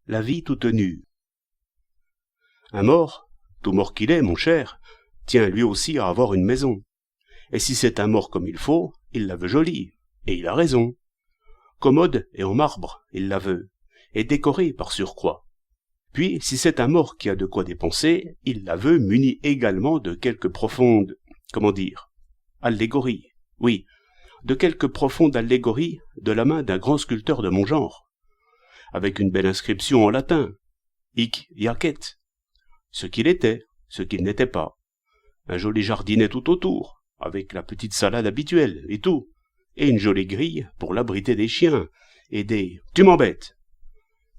la vie toute nue. Un mort, tout mort qu'il est, mon cher, tient lui aussi à avoir une maison. Et si c'est un mort comme il faut, il la veut jolie, et il a raison. Commode et en marbre, il la veut, et décorée par surcroît. Puis, si c'est un mort qui a de quoi dépenser, il la veut munie également de quelque profonde, allégorie, oui, de quelque profonde allégorie de la main d'un grand sculpteur de mon genre, avec une belle inscription en latin, hic jacet, ce qu'il était, ce qu'il n'était pas, un joli jardinet tout autour, avec la petite salade habituelle et tout, et une jolie grille pour l'abriter des chiens, et des « Tu m'embêtes !»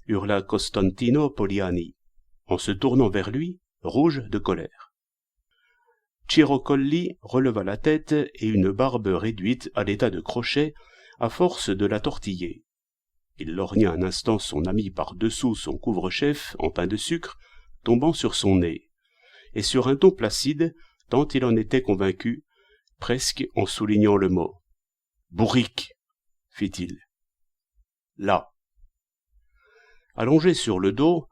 hurla Costantino Poliani, en se tournant vers lui, rouge de colère. Ciro Colli releva la tête et une barbe réduite à l'état de crochet à force de la tortiller. Il lorgna un instant son ami par-dessous son couvre-chef en pain de sucre, tombant sur son nez, et sur un ton placide, tant il en était convaincu, presque en soulignant le mot. « Bourrique !» fit-il. « Là !» Allongé sur le dos,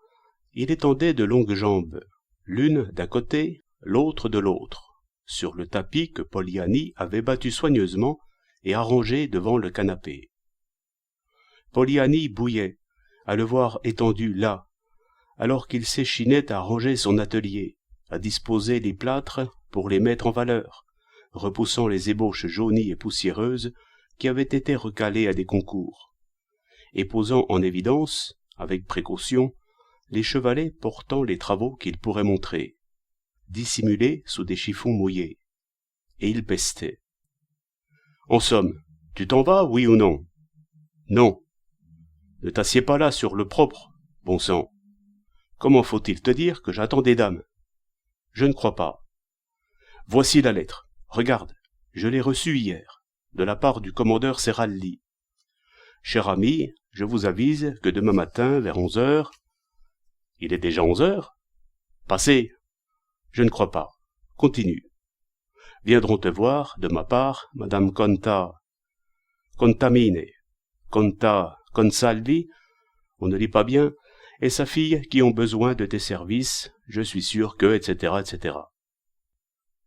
il étendait de longues jambes, l'une d'un côté, l'autre de l'autre, sur le tapis que Poliani avait battu soigneusement et arrangé devant le canapé. Poliani bouillait, à le voir étendu là, alors qu'il s'échinait à ranger son atelier, à disposer les plâtres pour les mettre en valeur, repoussant les ébauches jaunies et poussiéreuses qui avaient été recalées à des concours, et posant en évidence, avec précaution, les chevalets portant les travaux qu'il pourrait montrer, dissimulés sous des chiffons mouillés. Et il pestait. « En somme, tu t'en vas, oui ou non ? » ?»« Non. »« Ne t'assieds pas là sur le propre, bon sang. Comment faut-il te dire que j'attends des dames ? Je ne crois pas. Voici la lettre. Regarde, je l'ai reçue hier, de la part du commandeur Seralli. Cher ami, je vous avise que demain matin, vers 11h... Il est déjà 11h ? Passez. Je ne crois pas. Continue. Viendront te voir, de ma part, Madame Contamine, Consalvi, on ne lit pas bien, et sa fille qui ont besoin de tes services, je suis sûr que, etc., etc.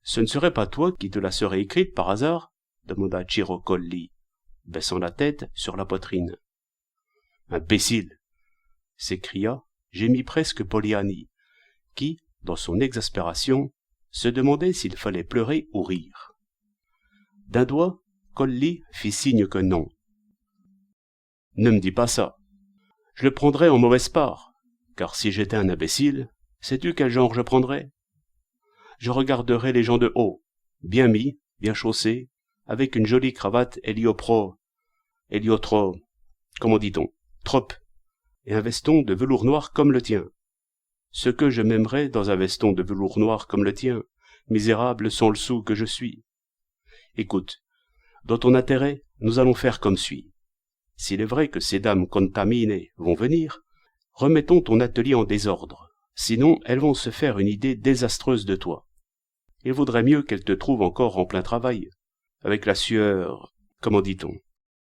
Ce ne serait pas toi qui te la serais écrite par hasard ? Demanda Ciro Colli, baissant la tête sur la poitrine. Imbécile ! S'écria, gémit presque Poliani, qui, dans son exaspération, se demandait s'il fallait pleurer ou rire. D'un doigt, Colli fit signe que non. Ne me dis pas ça. Je le prendrais en mauvaise part, car si j'étais un imbécile, sais-tu quel genre je prendrais ? Je regarderais les gens de haut, bien mis, bien chaussés, avec une jolie cravate comment dit-on, trop, et un veston de velours noir comme le tien. Ce que je m'aimerais dans un veston de velours noir comme le tien, misérable sans le sou que je suis. Écoute, dans ton intérêt, nous allons faire comme suit. S'il est vrai que ces dames contamines vont venir, remettons ton atelier en désordre, sinon elles vont se faire une idée désastreuse de toi. Il vaudrait mieux qu'elles te trouvent encore en plein travail, avec la sueur, comment dit-on,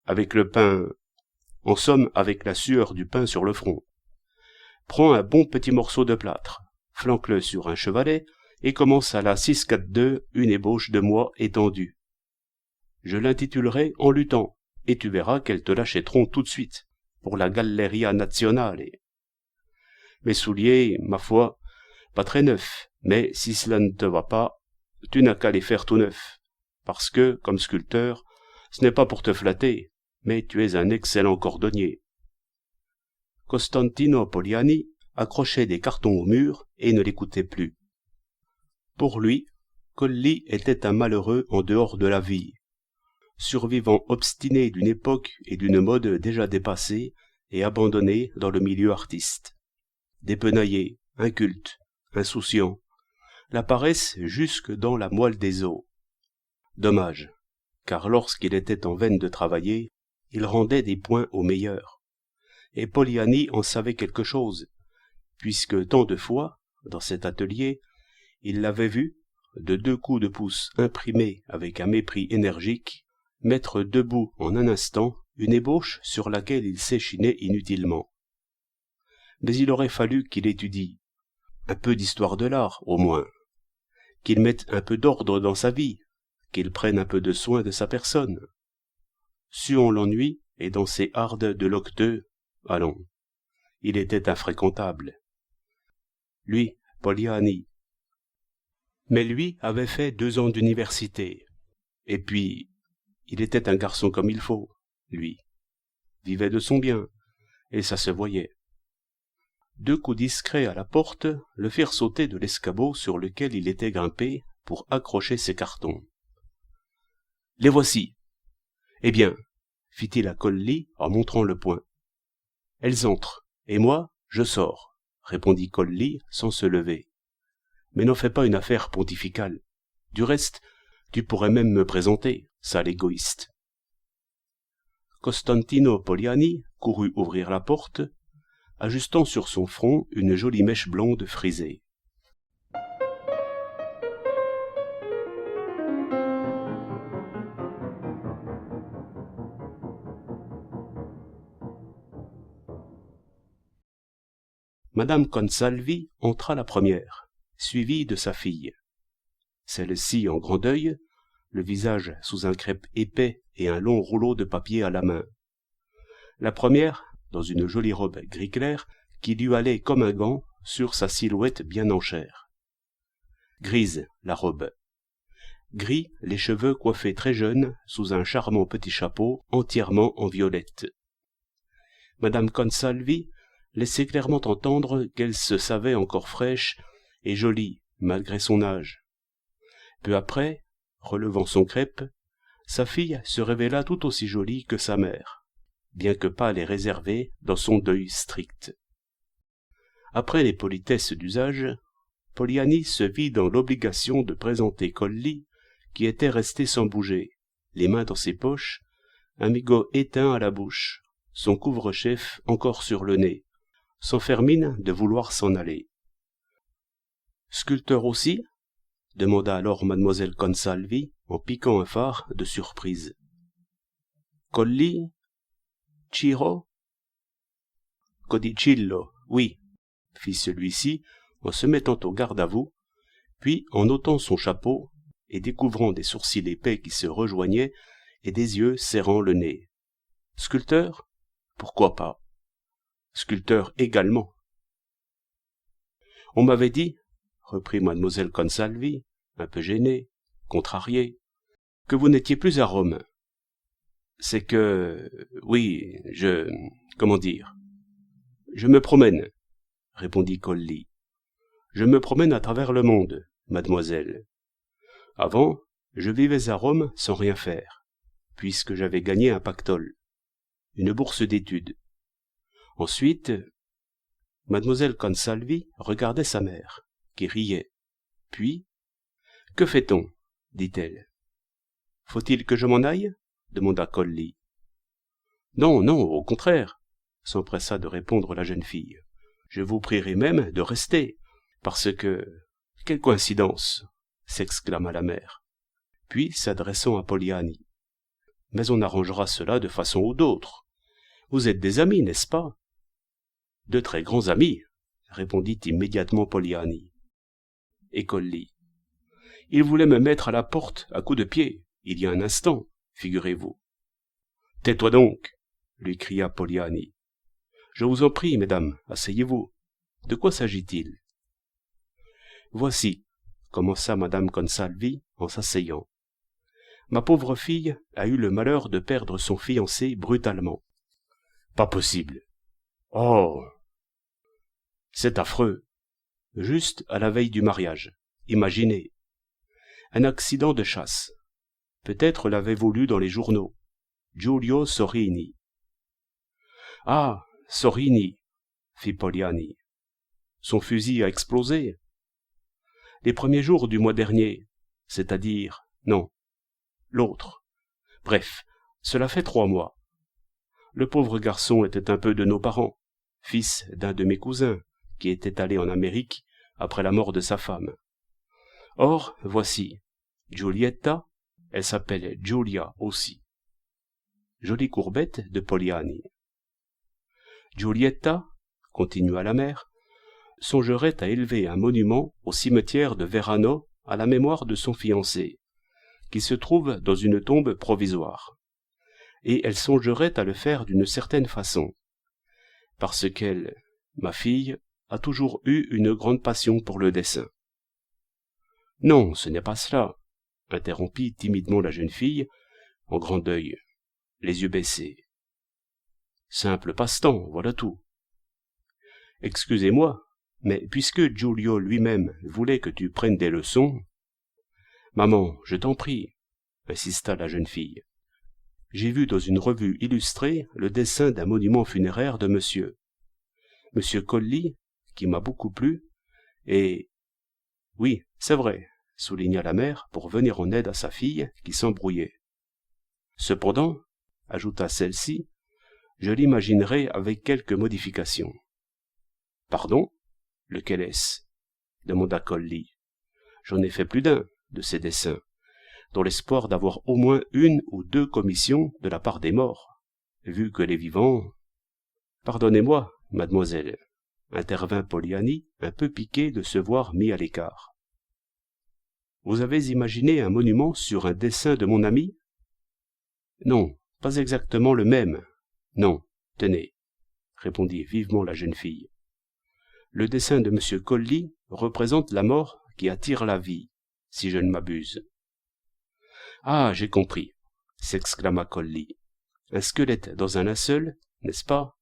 avec le pain, en somme avec la sueur du pain sur le front. Prends un bon petit morceau de plâtre, flanque-le sur un chevalet, et commence à la 6-4-2 une ébauche de moi étendue. Je l'intitulerai En luttant, et tu verras qu'elles te l'achèteront tout de suite, pour la Galleria Nazionale. Mes souliers, ma foi, pas très neufs, mais si cela ne te va pas, tu n'as qu'à les faire tout neufs, parce que, comme sculpteur, ce n'est pas pour te flatter, mais tu es un excellent cordonnier. Costantino Poliani accrochait des cartons au mur et ne l'écoutait plus. Pour lui, Colli était un malheureux en dehors de la vie, survivant obstiné d'une époque et d'une mode déjà dépassée et abandonnée dans le milieu artiste. Dépenaillé, inculte, insouciant, la paresse jusque dans la moelle des os. Dommage, car lorsqu'il était en veine de travailler, il rendait des points aux meilleurs. Et Poliani en savait quelque chose, puisque tant de fois, dans cet atelier, il l'avait vu, de 2 coups de pouce imprimés avec un mépris énergique, mettre debout en un instant une ébauche sur laquelle il s'échinait inutilement. mais il aurait fallu qu'il étudie un peu d'histoire de l'art, au moins, qu'il mette un peu d'ordre dans sa vie, qu'il prenne un peu de soin de sa personne. Suant l'ennui et dans ses hardes de l'octeux, allons, il était infréquentable. Lui, Poliani. Mais lui avait fait 2 ans d'université. Et puis, il était un garçon comme il faut, lui. Vivait de son bien, et ça se voyait. 2 coups discrets à la porte le firent sauter de l'escabeau sur lequel il était grimpé pour accrocher ses cartons. « Les voici. »« Eh bien, fit-il à Colli en montrant le poing. « Elles entrent, et moi, je sors, » répondit Colli sans se lever. « Mais n'en fais pas une affaire pontificale. Du reste, tu pourrais même me présenter, sale égoïste. » Costantino Poliani courut ouvrir la porte, ajustant sur son front une jolie mèche blonde frisée. Madame Consalvi entra la première, suivie de sa fille. Celle-ci en grand deuil, le visage sous un crêpe épais et un long rouleau de papier à la main. La première, dans une jolie robe gris clair, qui lui allait comme un gant sur sa silhouette bien en chair. Grise, la robe. Gris, les cheveux coiffés très jeunes sous un charmant petit chapeau entièrement en violette. Madame Consalvi laissait clairement entendre qu'elle se savait encore fraîche et jolie malgré son âge. Peu après, relevant son crêpe, sa fille se révéla tout aussi jolie que sa mère, bien que pâle et réservée dans son deuil strict. Après les politesses d'usage, Poliani se vit dans l'obligation de présenter Colli, qui était resté sans bouger, les mains dans ses poches, un migot éteint à la bouche, son couvre-chef encore sur le nez, sans faire mine de vouloir s'en aller. « Sculpteur aussi ?» demanda alors mademoiselle Consalvi en piquant un phare de surprise. « Colli? Ciro? Codicillo, oui, » fit celui-ci en se mettant au garde-à-vous, puis en ôtant son chapeau et découvrant des sourcils épais qui se rejoignaient et des yeux serrant le nez. « Sculpteur? Pourquoi pas? Sculpteur également. »« On m'avait dit, » reprit mademoiselle Consalvi, un peu gênée, contrariée, « que vous n'étiez plus à Rome. »« C'est que... oui, comment dire ? Je me promène, » répondit Colli. « Je me promène à travers le monde, mademoiselle. Avant, je vivais à Rome sans rien faire, puisque j'avais gagné un pactole, une bourse d'études. Ensuite, mademoiselle Consalvi regardait sa mère, qui riait. Puis, « Que fait-on » dit-elle. « Faut-il que je m'en aille » demanda Colli. « Non, non, au contraire, » s'empressa de répondre la jeune fille. « Je vous prierai même de rester, parce que... Quelle coïncidence » s'exclama la mère. Puis, s'adressant à Poliani. « Mais on arrangera cela de façon ou d'autre. Vous êtes des amis, n'est-ce pas ?»« De très grands amis, » répondit immédiatement Poliani. Et Colli. « Il voulait me mettre à la porte à coups de pied, il y a un instant, figurez-vous. »« Tais-toi donc » lui cria Poliani. « Je vous en prie, mesdames, asseyez-vous. De quoi s'agit-il ?»« Voici, » commença madame Consalvi en s'asseyant. « Ma pauvre fille a eu le malheur de perdre son fiancé brutalement. »« Pas possible. »« Oh !»« C'est affreux. Juste à la veille du mariage. Imaginez. Un accident de chasse. Peut-être l'avez-vous lu dans les journaux. Giulio Sorini. »« Ah, Sorini, » fit Poliani. « Son fusil a explosé. Les premiers jours du mois dernier, c'est-à-dire, non, l'autre. Bref, cela fait 3 mois. Le pauvre garçon était un peu de nos parents, fils d'un de mes cousins, qui était allé en Amérique après la mort de sa femme. Or, voici, Giulietta, elle s'appelle Giulia aussi. » Jolie courbette de Poliani. « Giulietta, continua la mère, songerait à élever un monument au cimetière de Verano à la mémoire de son fiancé, qui se trouve dans une tombe provisoire. Et elle songerait à le faire d'une certaine façon, parce qu'elle, ma fille, a toujours eu une grande passion pour le dessin. Non, ce n'est pas cela, interrompit timidement la jeune fille, en grand deuil, les yeux baissés. Simple passe-temps, voilà tout. Excusez-moi, mais puisque Giulio lui-même voulait que tu prennes des leçons... Maman, je t'en prie, insista la jeune fille. J'ai vu dans une revue illustrée le dessin d'un monument funéraire de monsieur Colli, qui m'a beaucoup plu, et... Oui, c'est vrai, souligna la mère pour venir en aide à sa fille qui s'embrouillait. Cependant, ajouta celle-ci, je l'imaginerai avec quelques modifications. Pardon? Lequel est-ce? Demanda Colli. J'en ai fait plus d'un de ces dessins, dans l'espoir d'avoir au moins une ou deux commissions de la part des morts, vu que les vivants... Pardonnez-moi, mademoiselle, intervint Poliani, un peu piqué de se voir mis à l'écart. Vous avez imaginé un monument sur un dessin de mon ami? Non, pas exactement le même. Non, tenez, répondit vivement la jeune fille. Le dessin de M. Colli représente la mort qui attire la vie, si je ne m'abuse. Ah, j'ai compris, s'exclama Colli. Un squelette dans un linceul, n'est-ce pas?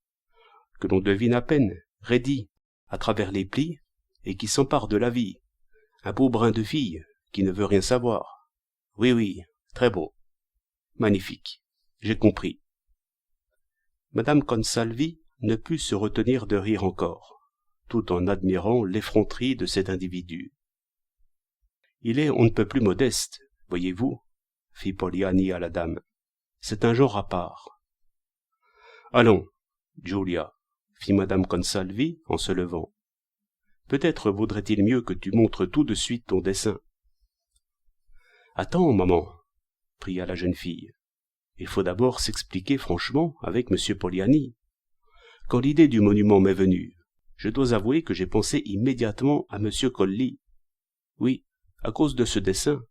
Que l'on devine à peine, raidi, à travers les plis, et qui s'empare de la vie. Un beau brin de fille, qui ne veut rien savoir. Oui, oui, très beau. Magnifique. J'ai compris. Madame Consalvi ne put se retenir de rire encore, tout en admirant l'effronterie de cet individu. Il est on ne peut plus modeste, voyez-vous, fit Poliani à la dame. C'est un genre à part. Allons, Giulia, fit madame Consalvi en se levant. Peut-être vaudrait-il mieux que tu montres tout de suite ton dessin. Attends, maman, pria la jeune fille. Il faut d'abord s'expliquer franchement avec M. Poliani. Quand l'idée du monument m'est venue, je dois avouer que j'ai pensé immédiatement à M. Colli. Oui, à cause de ce dessin.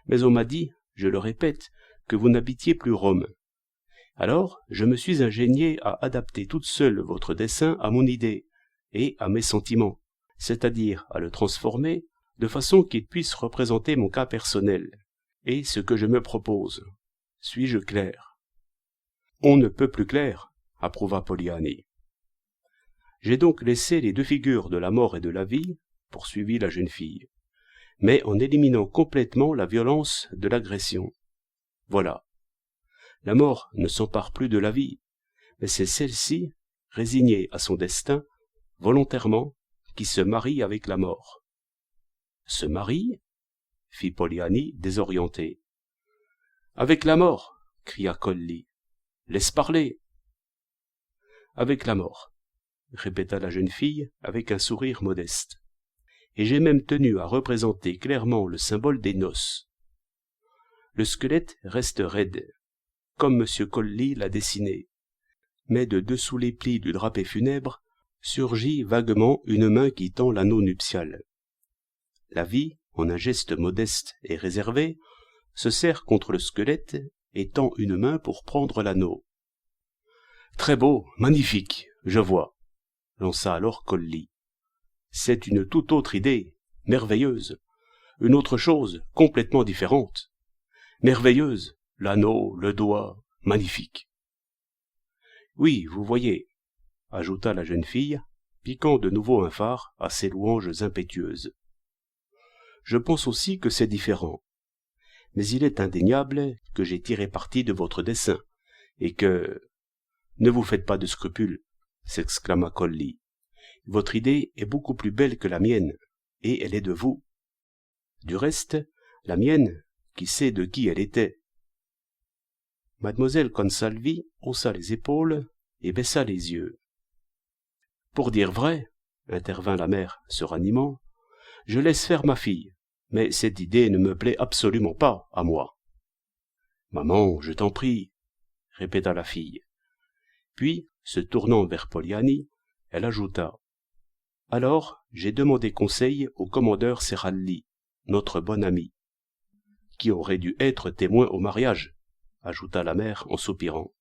Mais on m'a dit, je le répète, que vous n'habitiez plus Rome. Alors, je me suis ingénié à adapter toute seule votre dessin à mon idée et à mes sentiments, c'est-à-dire à le transformer de façon qu'il puisse représenter mon cas personnel et ce que je me propose. Suis-je clair? On ne peut plus clair, approuva Poliani. J'ai donc laissé les deux figures de la mort et de la vie, poursuivit la jeune fille, mais en éliminant complètement la violence de l'agression. Voilà. La mort ne s'empare plus de la vie, mais c'est celle-ci, résignée à son destin, volontairement, qui se marie avec la mort. Se marie? Fit Poliani, désorienté. Avec la mort, cria Colli. Laisse parler. Avec la mort, répéta la jeune fille avec un sourire modeste. Et j'ai même tenu à représenter clairement le symbole des noces. Le squelette reste raide, comme M. Colli l'a dessiné, mais de dessous les plis du drapé funèbre surgit vaguement une main qui tend l'anneau nuptial. La vie, en un geste modeste et réservé, se serre contre le squelette et tend une main pour prendre l'anneau. Très beau, magnifique, je vois, lança alors Colli. C'est une toute autre idée, merveilleuse, une autre chose complètement différente. Merveilleuse, l'anneau, le doigt, magnifique. Oui, vous voyez, ajouta la jeune fille, piquant de nouveau un phare à ses louanges impétueuses. Je pense aussi que c'est différent. Mais il est indéniable que j'ai tiré parti de votre dessin, et que... Ne vous faites pas de scrupules, s'exclama Colli. Votre idée est beaucoup plus belle que la mienne, et elle est de vous. Du reste, la mienne, qui sait de qui elle était? Mademoiselle Consalvi haussa les épaules et baissa les yeux. Pour dire vrai, intervint la mère, se ranimant, je laisse faire ma fille, mais cette idée ne me plaît absolument pas, à moi. Maman, je t'en prie, répéta la fille. Puis, se tournant vers Poliani, Elle ajouta: « Alors, j'ai demandé conseil au commandeur Seralli, notre bon ami, qui aurait dû être témoin au mariage, ajouta la mère en soupirant.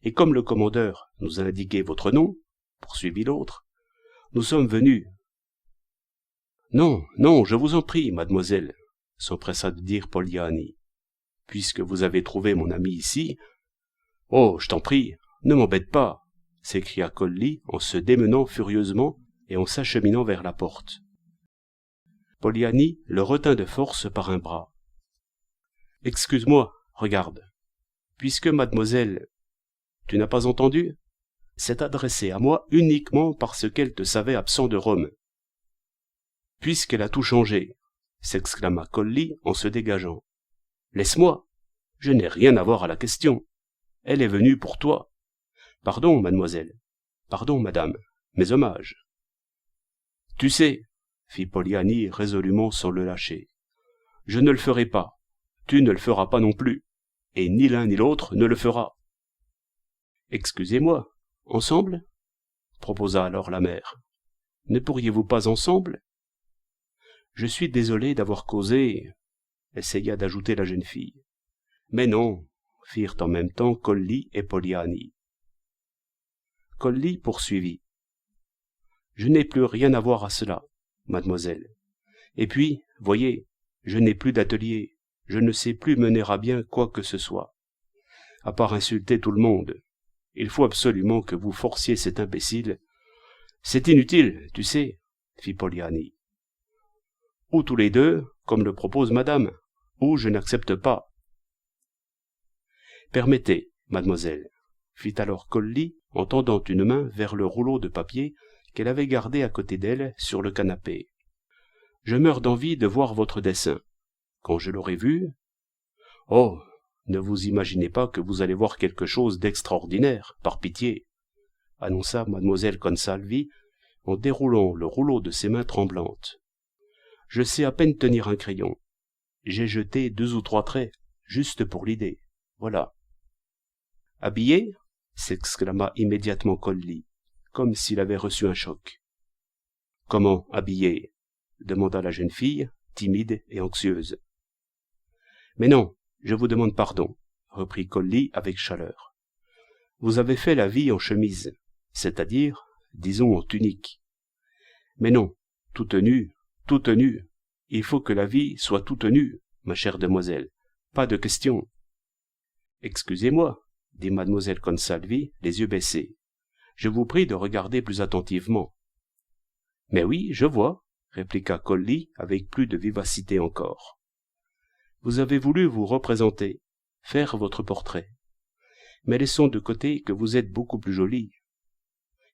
Et comme le commandeur nous a indiqué votre nom, poursuivit l'autre, nous sommes venus. Non, non, je vous en prie, mademoiselle, s'empressa de dire Poliani, puisque vous avez trouvé mon ami ici. Oh, je t'en prie, ne m'embête pas, s'écria Colli en se démenant furieusement et en s'acheminant vers la porte. Poliani le retint de force par un bras. Excuse-moi, regarde, puisque mademoiselle, tu n'as pas entendu, s'est adressée à moi uniquement parce qu'elle te savait absent de Rome. Puisqu'elle a tout changé, s'exclama Colli en se dégageant. Laisse-moi, je n'ai rien à voir à la question. Elle est venue pour toi. Pardon, mademoiselle. Pardon, madame. Mes hommages. Tu sais, fit Poliani résolument sans le lâcher, je ne le ferai pas. Tu ne le feras pas non plus. Et ni l'un ni l'autre ne le fera. Excusez-moi, ensemble? Proposa alors la mère. Ne pourriez-vous pas ensemble? Je suis désolé d'avoir causé, essaya d'ajouter la jeune fille. Mais non, firent en même temps Colli et Poliani. Colli poursuivit. Je n'ai plus rien à voir à cela, mademoiselle. Et puis, voyez, je n'ai plus d'atelier, je ne sais plus mener à bien quoi que ce soit. À part insulter tout le monde. Il faut absolument que vous forciez cet imbécile. C'est inutile, tu sais, fit Poliani. Ou tous les deux, comme le propose madame, ou je n'accepte pas. Permettez, mademoiselle, fit alors Colli en tendant une main vers le rouleau de papier qu'elle avait gardé à côté d'elle sur le canapé. Je meurs d'envie de voir votre dessin. Quand je l'aurai vu... Oh, ne vous imaginez pas que vous allez voir quelque chose d'extraordinaire, par pitié, annonça mademoiselle Consalvi en déroulant le rouleau de ses mains tremblantes. Je sais à peine tenir un crayon. J'ai jeté 2 ou 3 traits, juste pour l'idée. Voilà. Habillé? S'exclama immédiatement Colli, comme s'il avait reçu un choc. Comment habillé? Demanda la jeune fille, timide et anxieuse. Mais non, je vous demande pardon, reprit Colli avec chaleur. Vous avez fait la vie en chemise, c'est-à-dire, disons en tunique. Mais non, toute nue, toute nue. Il faut que la vie soit toute nue, ma chère demoiselle. Pas de question. Excusez-moi, dit mademoiselle Consalvi, les yeux baissés. Je vous prie de regarder plus attentivement. Mais oui, je vois, répliqua Colli avec plus de vivacité encore. Vous avez voulu vous représenter, faire votre portrait. Mais laissons de côté que vous êtes beaucoup plus jolie.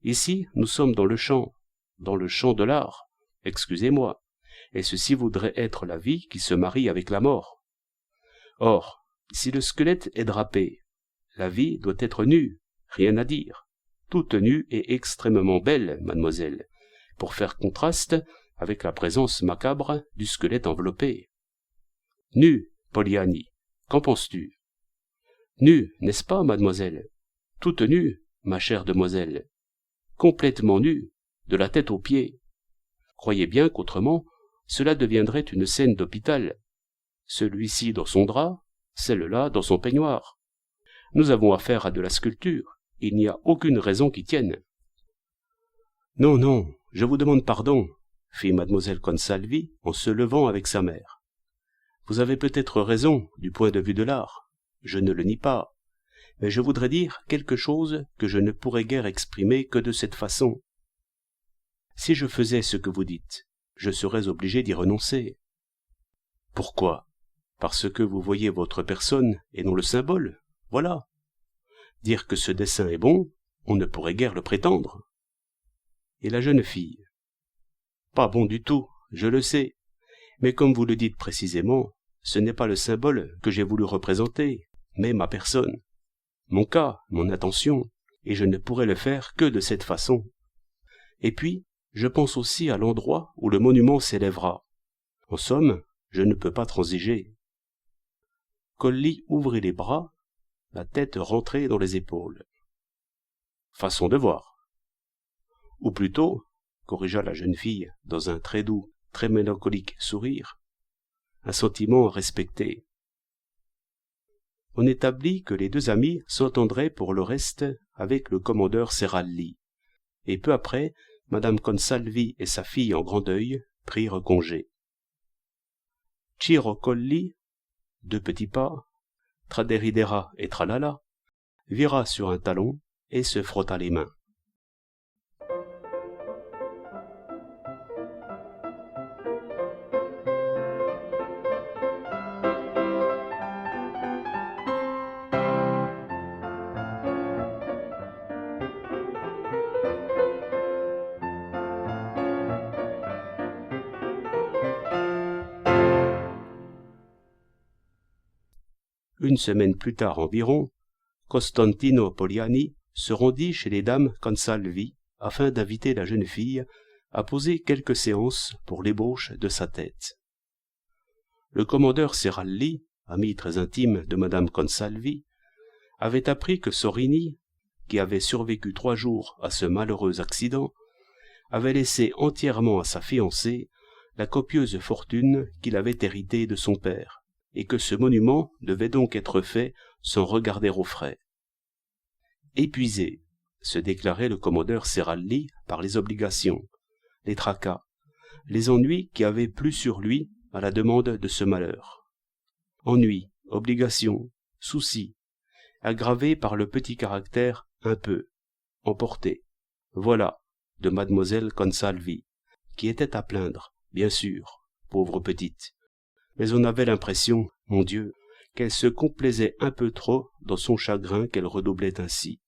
Ici, nous sommes dans le champ de l'art, excusez-moi, et ceci voudrait être la vie qui se marie avec la mort. Or, si le squelette est drapé, la vie doit être nue, rien à dire, toute nue et extrêmement belle, mademoiselle, pour faire contraste avec la présence macabre du squelette enveloppé. Nue, Poliani, qu'en penses-tu? Nue, n'est-ce pas, mademoiselle? Toute nue, ma chère demoiselle, complètement nue, de la tête aux pieds. Croyez bien qu'autrement, cela deviendrait une scène d'hôpital. Celui-ci dans son drap, celle-là dans son peignoir. Nous avons affaire à de la sculpture, il n'y a aucune raison qui tienne. Non, non, je vous demande pardon, fit mademoiselle Consalvi en se levant avec sa mère. Vous avez peut-être raison du point de vue de l'art, je ne le nie pas, mais je voudrais dire quelque chose que je ne pourrais guère exprimer que de cette façon. Si je faisais ce que vous dites, je serais obligé d'y renoncer. Pourquoi? Parce que vous voyez votre personne et non le symbole, voilà. Dire que ce dessin est bon, on ne pourrait guère le prétendre. Et la jeune fille? Pas bon du tout, je le sais, mais comme vous le dites précisément, ce n'est pas le symbole que j'ai voulu représenter, mais ma personne, mon cas, mon intention, et je ne pourrais le faire que de cette façon. Et puis, je pense aussi à l'endroit où le monument s'élèvera. En somme, je ne peux pas transiger. Colli ouvrit les bras, la tête rentrée dans les épaules. Façon de voir. ou plutôt, corrigea la jeune fille dans un très doux, très mélancolique sourire, un sentiment à respecter. On établit que les deux amis s'entendraient pour le reste avec le commandeur Seralli, et peu après, madame Consalvi et sa fille en grand deuil prirent congé. Ciro Colli, 2 petits pas, traderidera et tralala, vira sur un talon et se frotta les mains. Une semaine plus tard environ, Costantino Poliani se rendit chez les dames Consalvi afin d'inviter la jeune fille à poser quelques séances pour l'ébauche de sa tête. Le commandeur Seralli, ami très intime de madame Consalvi, avait appris que Sorini, qui avait survécu 3 jours à ce malheureux accident, avait laissé entièrement à sa fiancée la copieuse fortune qu'il avait héritée de son père, et que ce monument devait donc être fait sans regarder aux frais. Épuisé, se déclarait le commandeur Seralli par les obligations, les tracas, les ennuis qui avaient plu sur lui à la demande de ce malheur. Ennuis, obligations, soucis, aggravés par le petit caractère un peu emporté, voilà, de mademoiselle Consalvi, qui était à plaindre, bien sûr, pauvre petite. Mais on avait l'impression, mon Dieu, qu'elle se complaisait un peu trop dans son chagrin qu'elle redoublait ainsi.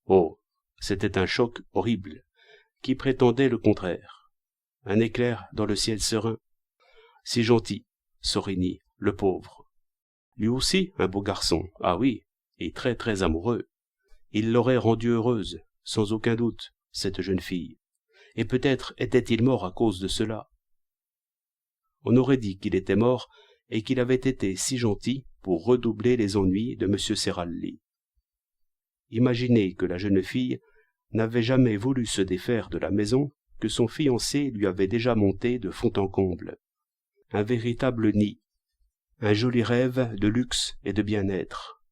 Oh, c'était un choc horrible, qui prétendait le contraire. Un éclair dans le ciel serein. Si gentil, Sorini, le pauvre. Lui aussi un beau garçon, ah oui, et très très amoureux. Il l'aurait rendue heureuse, sans aucun doute, cette jeune fille. Et peut-être était-il mort à cause de cela. On aurait dit qu'il était mort et qu'il avait été si gentil pour redoubler les ennuis de M. Seralli. Imaginez que la jeune fille n'avait jamais voulu se défaire de la maison que son fiancé lui avait déjà montée de fond en comble. Un véritable nid, un joli rêve de luxe et de bien-être.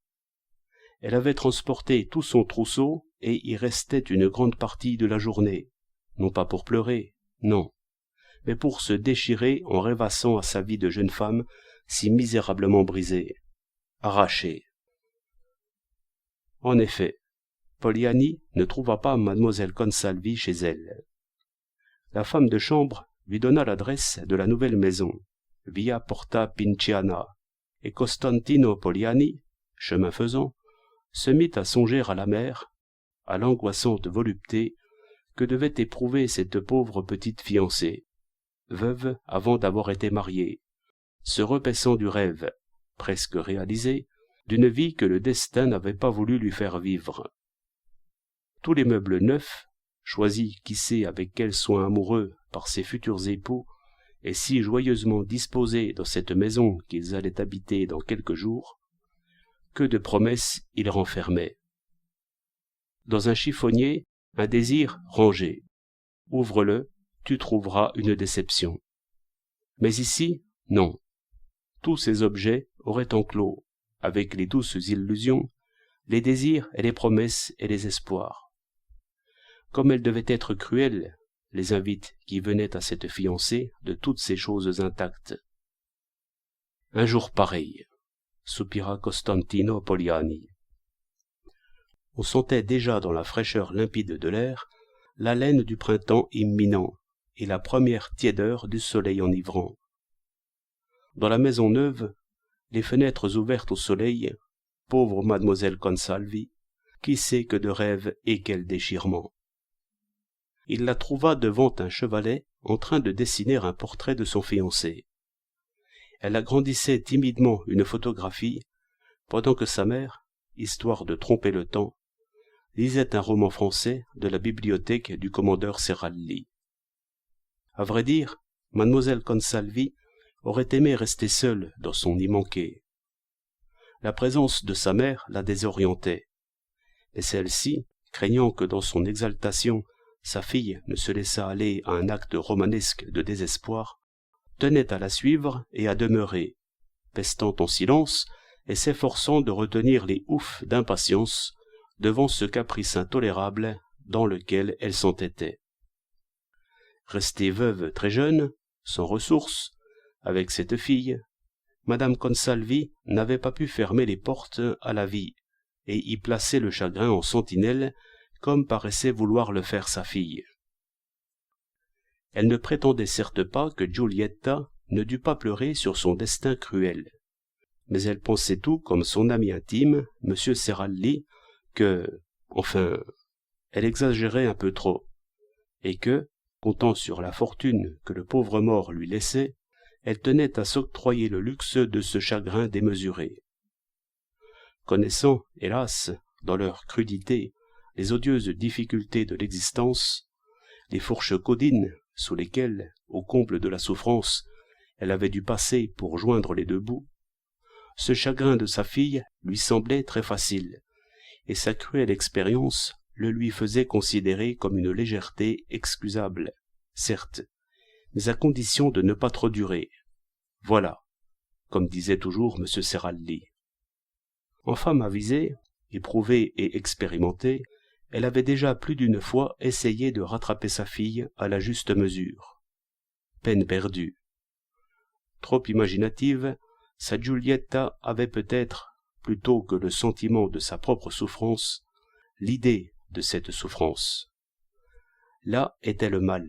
Elle avait transporté tout son trousseau et y restait une grande partie de la journée, non pas pour pleurer, non, mais pour se déchirer en rêvassant à sa vie de jeune femme si misérablement brisée, arrachée. En effet, Poliani ne trouva pas mademoiselle Consalvi chez elle. La femme de chambre lui donna l'adresse de la nouvelle maison, via Porta Pinciana, et Costantino Poliani, chemin faisant, se mit à songer à la mère, à l'angoissante volupté que devait éprouver cette pauvre petite fiancée, veuve avant d'avoir été mariée, se repaissant du rêve, presque réalisé, d'une vie que le destin n'avait pas voulu lui faire vivre. Tous les meubles neufs, choisis qui sait avec quel soin amoureux par ses futurs époux, et si joyeusement disposés dans cette maison qu'ils allaient habiter dans quelques jours, que de promesses ils renfermaient. Dans un chiffonnier, un désir rangé. Ouvre-le, tu trouveras une déception. Mais ici, non. Tous ces objets auraient enclos, avec les douces illusions, les désirs et les promesses et les espoirs. Comme elles devaient être cruelles, les invites qui venaient à cette fiancée de toutes ces choses intactes. Un jour pareil, soupira Costantino Poliani. On sentait déjà dans la fraîcheur limpide de l'air l'haleine du printemps imminent et la première tiédeur du soleil enivrant. Dans la maison neuve, les fenêtres ouvertes au soleil, pauvre mademoiselle Consalvi, qui sait que de rêves et quel déchirement. Il la trouva devant un chevalet en train de dessiner un portrait de son fiancé. Elle agrandissait timidement une photographie, pendant que sa mère, histoire de tromper le temps, lisait un roman français de la bibliothèque du commandeur Seralli. À vrai dire, mademoiselle Consalvi aurait aimé rester seule dans son nid manqué. La présence de sa mère la désorientait, et celle-ci, craignant que dans son exaltation sa fille ne se laissât aller à un acte romanesque de désespoir, tenait à la suivre et à demeurer, pestant en silence et s'efforçant de retenir les oufs d'impatience devant ce caprice intolérable dans lequel elle s'entêtait. Restée veuve très jeune, sans ressources, avec cette fille, Madame Consalvi n'avait pas pu fermer les portes à la vie et y placer le chagrin en sentinelle comme paraissait vouloir le faire sa fille. Elle ne prétendait certes pas que Giulietta ne dût pas pleurer sur son destin cruel, mais elle pensait tout comme son ami intime, M. Seralli, que, enfin, elle exagérait un peu trop, et que, comptant sur la fortune que le pauvre mort lui laissait, elle tenait à s'octroyer le luxe de ce chagrin démesuré. Connaissant, hélas, dans leur crudité, les odieuses difficultés de l'existence, les fourches codines sous lesquelles, au comble de la souffrance, elle avait dû passer pour joindre les deux bouts, ce chagrin de sa fille lui semblait très facile, et sa cruelle expérience le lui faisait considérer comme une légèreté excusable, certes, mais à condition de ne pas trop durer. Voilà, comme disait toujours M. Seralli. En femme avisée, éprouvée et expérimentée, elle avait déjà plus d'une fois essayé de rattraper sa fille à la juste mesure. Peine perdue. Trop imaginative, sa Giulietta avait peut-être, plutôt que le sentiment de sa propre souffrance, l'idée de cette souffrance. Là était le mal,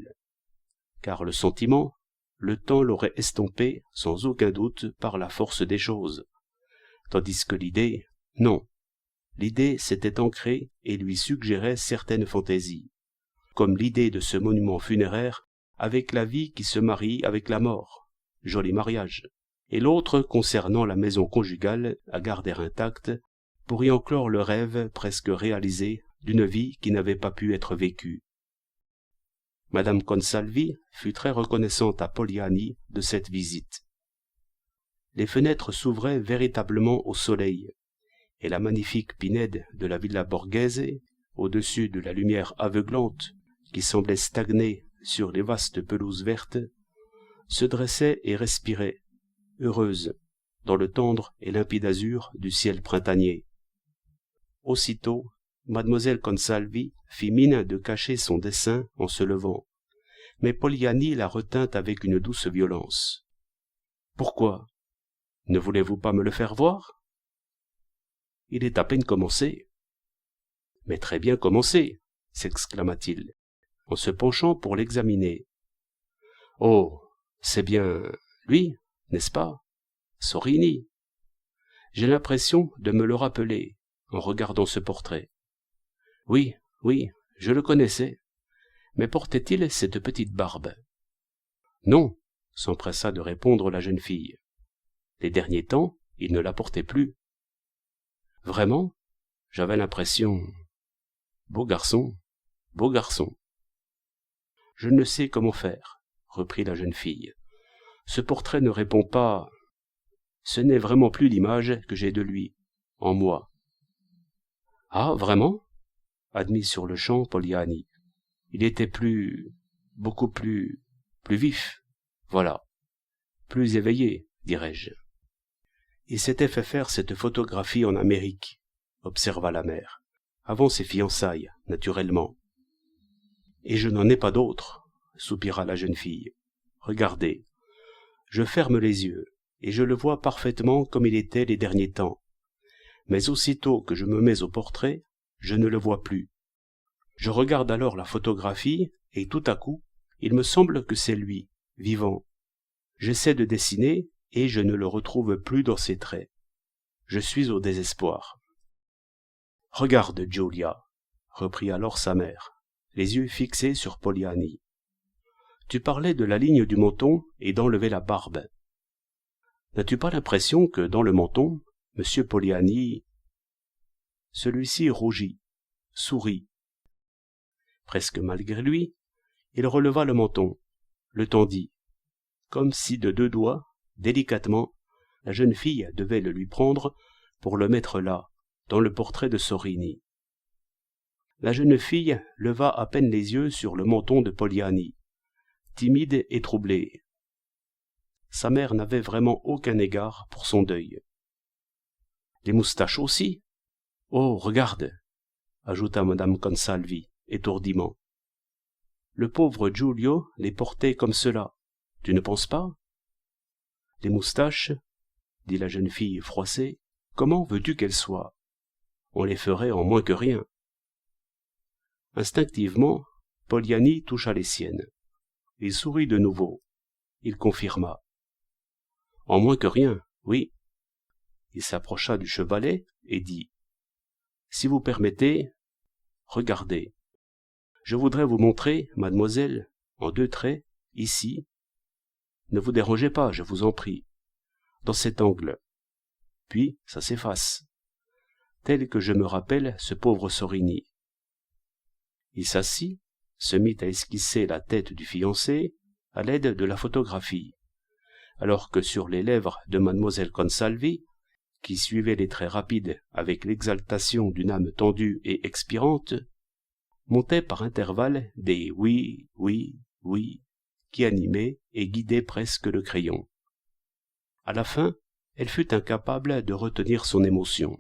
car le sentiment, le temps l'aurait estompé sans aucun doute par la force des choses, tandis que l'idée, non. L'idée s'était ancrée et lui suggérait certaines fantaisies, comme l'idée de ce monument funéraire avec la vie qui se marie avec la mort, joli mariage, et l'autre concernant la maison conjugale à garder intacte pour y enclore le rêve presque réalisé d'une vie qui n'avait pas pu être vécue. Madame Consalvi fut très reconnaissante à Poliani de cette visite. Les fenêtres s'ouvraient véritablement au soleil, et la magnifique pinède de la Villa Borghese, au-dessus de la lumière aveuglante qui semblait stagner sur les vastes pelouses vertes, se dressait et respirait, heureuse, dans le tendre et limpide azur du ciel printanier. Aussitôt, mademoiselle Consalvi fit mine de cacher son dessein en se levant, mais Poliani la retint avec une douce violence. « Pourquoi? Ne voulez-vous pas me le faire voir? Il est à peine commencé. »« Mais très bien commencé, s'exclama-t-il, en se penchant pour l'examiner. Oh, c'est bien lui, n'est-ce pas? Sorini. J'ai l'impression de me le rappeler en regardant ce portrait. Oui, oui, je le connaissais. Mais portait-il cette petite barbe? Non, s'empressa de répondre la jeune fille. Les derniers temps, il ne la portait plus. Vraiment, j'avais l'impression... Beau garçon, beau garçon. Je ne sais comment faire, reprit la jeune fille. Ce portrait ne répond pas... Ce n'est vraiment plus l'image que j'ai de lui, en moi. Ah, vraiment? Admit sur-le-champ Poliani. Il était beaucoup plus vif, voilà, plus éveillé, dirais-je. Il s'était fait faire cette photographie en Amérique, observa la mère, avant ses fiançailles, naturellement. Et je n'en ai pas d'autre, soupira la jeune fille. Regardez, je ferme les yeux, et je le vois parfaitement comme il était les derniers temps. Mais aussitôt que je me mets au portrait, je ne le vois plus. Je regarde alors la photographie, et tout à coup, il me semble que c'est lui, vivant. J'essaie de dessiner, et je ne le retrouve plus dans ses traits. Je suis au désespoir. « Regarde, Giulia, » reprit alors sa mère, les yeux fixés sur Poliani. « Tu parlais de la ligne du menton et d'enlever la barbe. N'as-tu pas l'impression que dans le menton, M. Poliani... » Celui-ci rougit, sourit. Presque malgré lui, il releva le menton, le tendit, comme si de deux doigts, délicatement, la jeune fille devait le lui prendre pour le mettre là, dans le portrait de Sorini. La jeune fille leva à peine les yeux sur le menton de Poliani, timide et troublée. Sa mère n'avait vraiment aucun égard pour son deuil. « Les moustaches aussi ? Oh, regarde !» ajouta madame Consalvi, étourdiment. « Le pauvre Giulio les portait comme cela, tu ne penses pas ? » « Les moustaches, dit la jeune fille froissée, comment veux-tu qu'elles soient ? On les ferait en moins que rien. » Instinctivement, Poliani toucha les siennes. Il sourit de nouveau. Il confirma. « En moins que rien, oui. » Il s'approcha du chevalet et dit. « Si vous permettez, regardez. Je voudrais vous montrer, mademoiselle, en 2 traits, ici. Ne vous dérangez pas, je vous en prie. Dans cet angle. Puis ça s'efface. Tel que je me rappelle ce pauvre Sorini. » Il s'assit, se mit à esquisser la tête du fiancé à l'aide de la photographie, alors que sur les lèvres de mademoiselle Consalvi, qui suivait les traits rapides avec l'exaltation d'une âme tendue et expirante, montaient par intervalles des oui, oui, oui, qui animaient et guidaient presque le crayon. À la fin, elle fut incapable de retenir son émotion.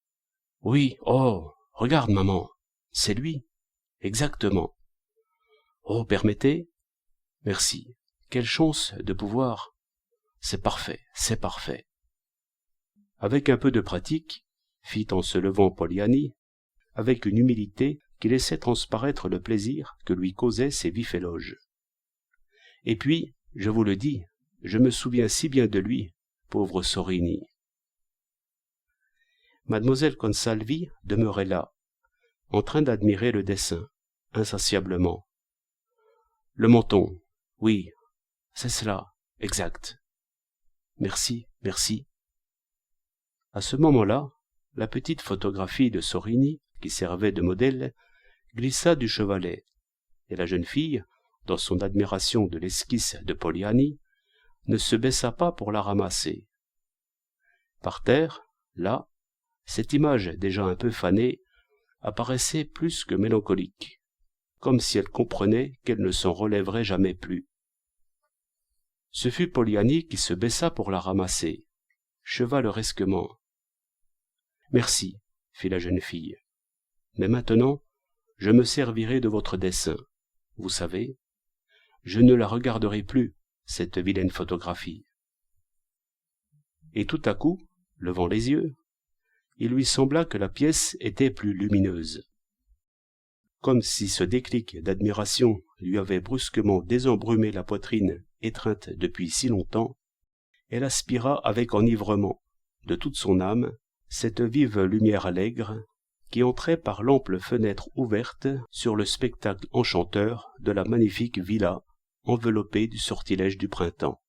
« Oui, oh, regarde, maman, c'est lui, exactement. Oh, permettez ? Merci, quelle chance de pouvoir. C'est parfait, c'est parfait. » Avec un peu de pratique, fit en se levant Poliani, avec une humilité qui laissait transparaître le plaisir que lui causaient ces vifs éloges. « Et puis, je vous le dis, je me souviens si bien de lui, pauvre Sorini. » Mademoiselle Consalvi demeurait là, en train d'admirer le dessin, insatiablement. « Le menton, oui, c'est cela, exact. Merci, merci. » À ce moment-là, la petite photographie de Sorini, qui servait de modèle, glissa du chevalet, et la jeune fille, dans son admiration de l'esquisse de Poliani, ne se baissa pas pour la ramasser. Par terre, là, cette image déjà un peu fanée apparaissait plus que mélancolique, comme si elle comprenait qu'elle ne s'en relèverait jamais plus. Ce fut Poliani qui se baissa pour la ramasser, chevaleresquement. « Merci, » fit la jeune fille. « Mais maintenant, je me servirai de votre dessin. Vous savez, je ne la regarderai plus, cette vilaine photographie. » Et tout à coup, levant les yeux, il lui sembla que la pièce était plus lumineuse. Comme si ce déclic d'admiration lui avait brusquement désembrumé la poitrine étreinte depuis si longtemps, elle aspira avec enivrement, de toute son âme, cette vive lumière allègre qui entrait par l'ample fenêtre ouverte sur le spectacle enchanteur de la magnifique villa enveloppée du sortilège du printemps.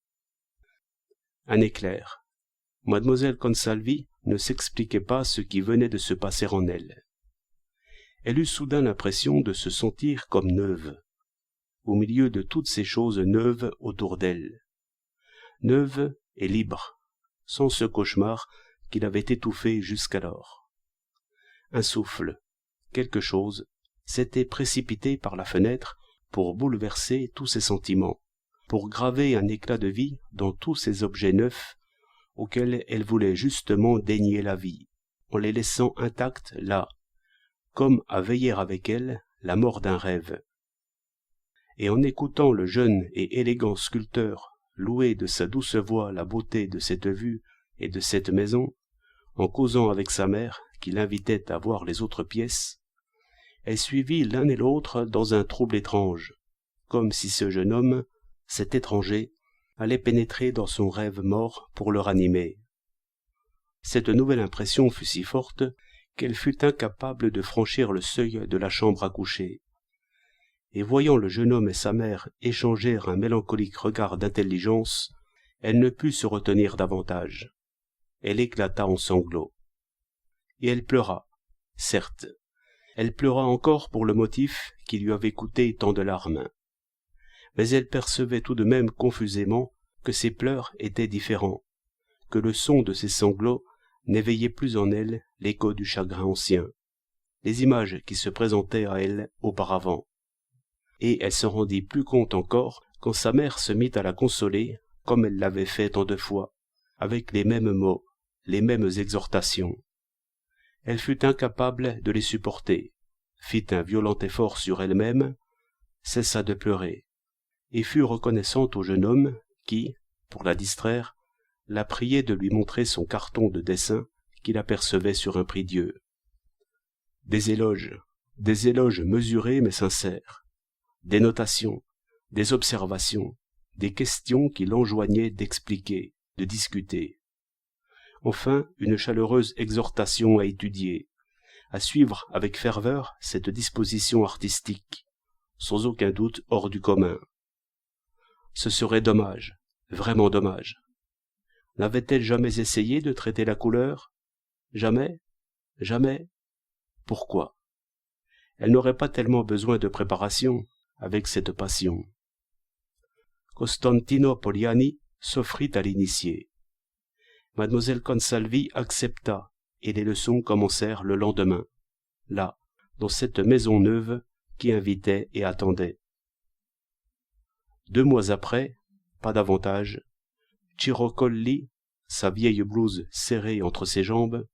Un éclair. Mademoiselle Consalvi ne s'expliquait pas ce qui venait de se passer en elle. Elle eut soudain l'impression de se sentir comme neuve, au milieu de toutes ces choses neuves autour d'elle. Neuve et libre, sans ce cauchemar qui l'avait étouffée jusqu'alors. Un souffle, quelque chose, s'était précipité par la fenêtre pour bouleverser tous ses sentiments, pour graver un éclat de vie dans tous ces objets neufs auxquels elle voulait justement dénier la vie, en les laissant intacts là, comme à veiller avec elle la mort d'un rêve. Et en écoutant le jeune et élégant sculpteur louer de sa douce voix la beauté de cette vue et de cette maison, en causant avec sa mère qui l'invitait à voir les autres pièces, elle suivit l'un et l'autre dans un trouble étrange, comme si ce jeune homme, cet étranger, allait pénétrer dans son rêve mort pour le ranimer. Cette nouvelle impression fut si forte qu'elle fut incapable de franchir le seuil de la chambre à coucher. Et voyant le jeune homme et sa mère échanger un mélancolique regard d'intelligence, elle ne put se retenir davantage. Elle éclata en sanglots. Et elle pleura, certes. Elle pleura encore pour le motif qui lui avait coûté tant de larmes. Mais elle percevait tout de même confusément que ses pleurs étaient différents, que le son de ses sanglots n'éveillait plus en elle l'écho du chagrin ancien, les images qui se présentaient à elle auparavant. Et elle se rendit plus compte encore quand sa mère se mit à la consoler, comme elle l'avait fait tant de fois, avec les mêmes mots, les mêmes exhortations. Elle fut incapable de les supporter, fit un violent effort sur elle-même, cessa de pleurer, et fut reconnaissante au jeune homme qui, pour la distraire, la priait de lui montrer son carton de dessin qu'il apercevait sur un prie-dieu. Des éloges mesurés mais sincères, des notations, des observations, des questions qui l'enjoignaient d'expliquer, de discuter. Enfin, une chaleureuse exhortation à étudier, à suivre avec ferveur cette disposition artistique, sans aucun doute hors du commun. Ce serait dommage, vraiment dommage. N'avait-elle jamais essayé de traiter la couleur? Jamais? Jamais? Pourquoi? Elle n'aurait pas tellement besoin de préparation avec cette passion. Costantino Poliani s'offrit à l'initier. Mademoiselle Consalvi accepta, et les leçons commencèrent le lendemain, là, dans cette maison neuve qui invitait et attendait. 2 mois après, pas davantage, Ciro Colli, sa vieille blouse serrée entre ses jambes,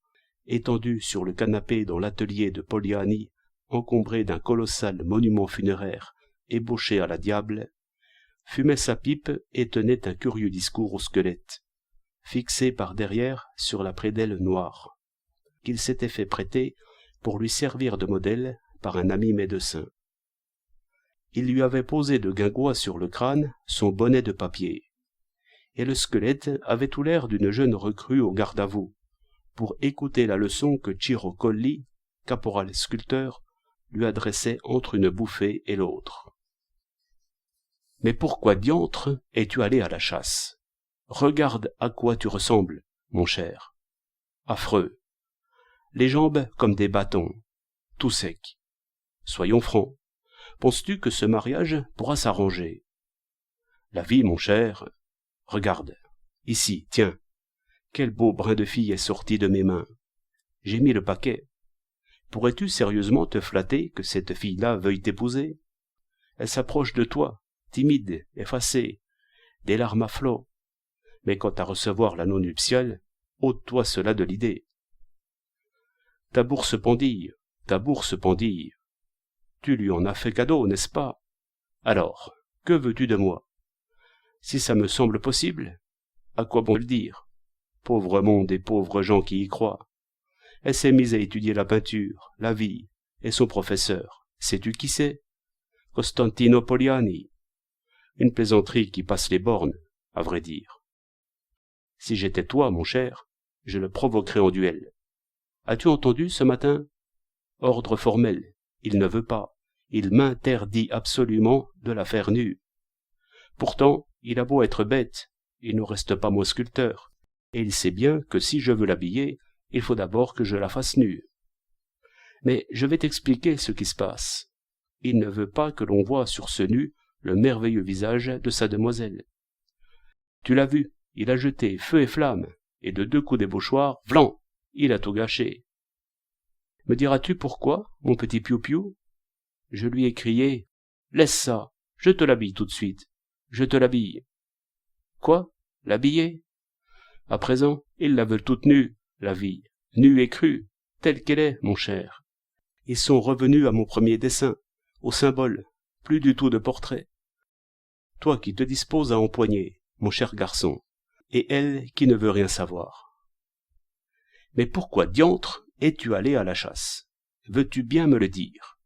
étendu sur le canapé dans l'atelier de Poliani, encombré d'un colossal monument funéraire ébauché à la diable, fumait sa pipe et tenait un curieux discours au squelette, fixé par derrière sur la prédelle noire, qu'il s'était fait prêter pour lui servir de modèle par un ami médecin. Il lui avait posé de guingois sur le crâne son bonnet de papier, et le squelette avait tout l'air d'une jeune recrue au garde-à-vous, pour écouter la leçon que Ciro Colli, caporal sculpteur, lui adressait entre une bouffée et l'autre. « Mais pourquoi diantre es-tu allé à la chasse? Regarde à quoi tu ressembles, mon cher. Affreux. Les jambes comme des bâtons, tout sec. Soyons francs. Penses-tu que ce mariage pourra s'arranger? La vie, mon cher. Regarde. Ici, tiens. Quel beau brin de fille est sorti de mes mains. J'ai mis le paquet. Pourrais-tu sérieusement te flatter que cette fille-là veuille t'épouser? Elle s'approche de toi, timide, effacée, des larmes à flots. Mais quant à recevoir l'anneau nuptial, ôte-toi cela de l'idée. Ta bourse pendille. Tu lui en as fait cadeau, n'est-ce pas? Alors, que veux-tu de moi? Si ça me semble possible, à quoi bon le dire? Pauvre monde et pauvres gens qui y croient. Elle s'est mise à étudier la peinture, la vie, et son professeur. Sais-tu qui c'est? Costantino Poliani. Une plaisanterie qui passe les bornes, à vrai dire. Si j'étais toi, mon cher, je le provoquerais en duel. As-tu entendu ce matin? Ordre formel. Il ne veut pas. Il m'interdit absolument de la faire nue. Pourtant, il a beau être bête, il ne reste pas moins sculpteur, et il sait bien que si je veux l'habiller, il faut d'abord que je la fasse nue. Mais je vais t'expliquer ce qui se passe. Il ne veut pas que l'on voie sur ce nu le merveilleux visage de sa demoiselle. Tu l'as vu, il a jeté feu et flamme, et de 2 coups d'ébauchoir, vlan, il a tout gâché. Me diras-tu pourquoi, mon petit piou-piou? Je lui ai crié, laisse ça, je te l'habille tout de suite, je te l'habille. Quoi? L'habiller? À présent, ils la veulent toute nue, la vie, nue et crue, telle qu'elle est, mon cher. Ils sont revenus à mon premier dessin, au symbole, plus du tout de portrait. Toi qui te disposes à empoigner, mon cher garçon, et elle qui ne veut rien savoir. Mais pourquoi diantre es-tu allé à la chasse? Veux-tu bien me le dire?